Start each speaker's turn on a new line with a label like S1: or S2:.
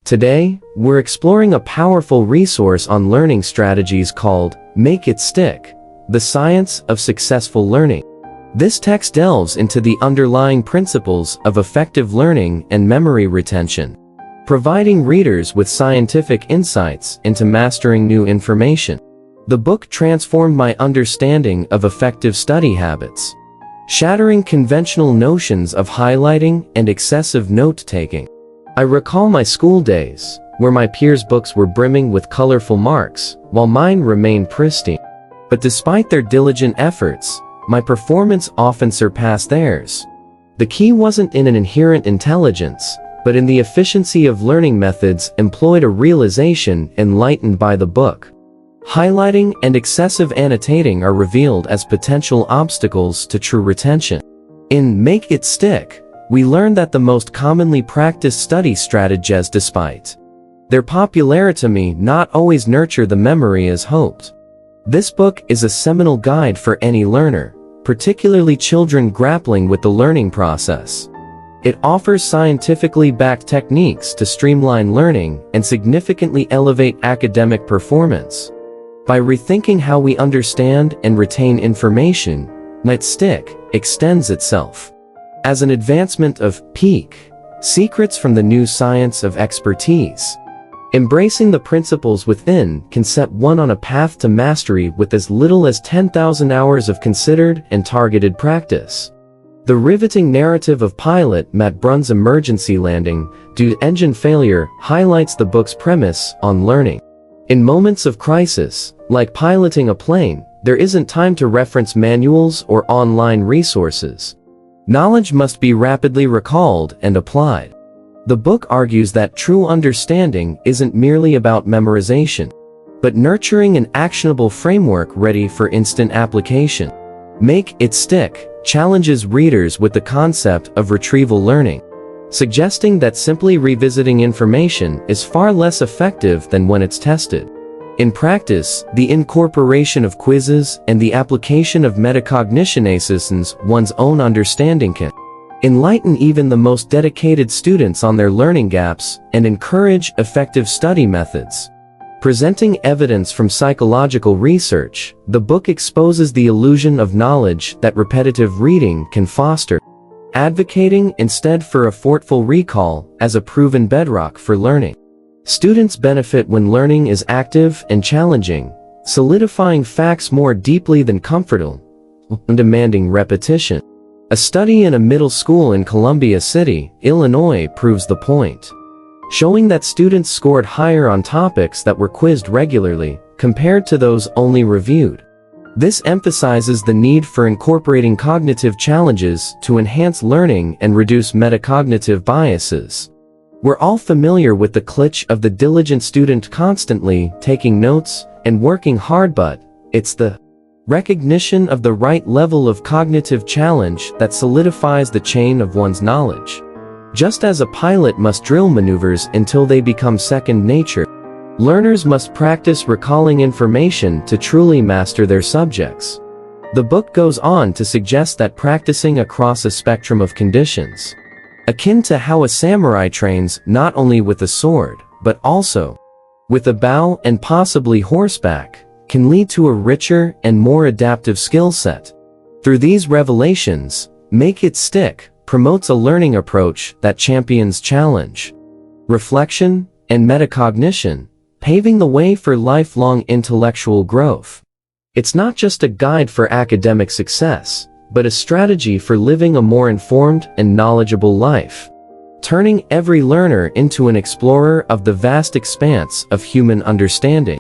S1: Today, we're exploring a powerful resource on learning strategies called Make It Stick: The Science of Successful Learning. This text delves into the underlying principles of effective learning and memory retention, providing readers with scientific insights into mastering new information. The book transformed my understanding of effective study habits, shattering conventional notions of highlighting and excessive note-taking. I recall my school days, where my peers' books were brimming with colorful marks, while mine remained pristine. But despite their diligent efforts, my performance often surpassed theirs. The key wasn't in an inherent intelligence, but in the efficiency of learning methods employed, a realization enlightened by the book. Highlighting and excessive annotating are revealed as potential obstacles to true retention. In Make It Stick, we learn that the most commonly practiced study strategies, despite their popularity, may not always nurture the memory as hoped. This book is a seminal guide for any learner, particularly children grappling with the learning process. It offers scientifically backed techniques to streamline learning and significantly elevate academic performance. By rethinking how we understand and retain information, Make It Stick extends itself as an advancement of Peak Secrets from the New Science of Expertise. Embracing the principles within can set one on a path to mastery with as little as 10,000 hours of considered and targeted practice. The riveting narrative of pilot Matt Brunn's emergency landing due to engine failure highlights the book's premise on learning. In moments of crisis, like piloting a plane, there isn't time to reference manuals or online resources. Knowledge must be rapidly recalled and applied. The book argues that true understanding isn't merely about memorization, but nurturing an actionable framework ready for instant application. Make It Stick challenges readers with the concept of retrieval learning, suggesting that simply revisiting information is far less effective than when it's tested. In practice, the incorporation of quizzes and the application of metacognition assists one's own understanding can enlighten even the most dedicated students on their learning gaps and encourage effective study methods. Presenting evidence from psychological research, the book exposes the illusion of knowledge that repetitive reading can foster, advocating instead for effortful recall as a proven bedrock for learning. Students benefit when learning is active and challenging, solidifying facts more deeply than comfortable and demanding repetition. A study in a middle school in Columbia City, Illinois proves the point, showing that students scored higher on topics that were quizzed regularly compared to those only reviewed. This emphasizes the need for incorporating cognitive challenges to enhance learning and reduce metacognitive biases. We're all familiar with the cliché of the diligent student constantly taking notes and working hard, but it's the recognition of the right level of cognitive challenge that solidifies the chain of one's knowledge. Just as a pilot must drill maneuvers until they become second nature, learners must practice recalling information to truly master their subjects. The book goes on to suggest that practicing across a spectrum of conditions, akin to how a samurai trains not only with a sword, but also with a bow and possibly horseback, can lead to a richer and more adaptive skill set. Through these revelations, Make It Stick promotes a learning approach that champions challenge, reflection, and metacognition, paving the way for lifelong intellectual growth. It's not just a guide for academic success, but a strategy for living a more informed and knowledgeable life, turning every learner into an explorer of the vast expanse of human understanding.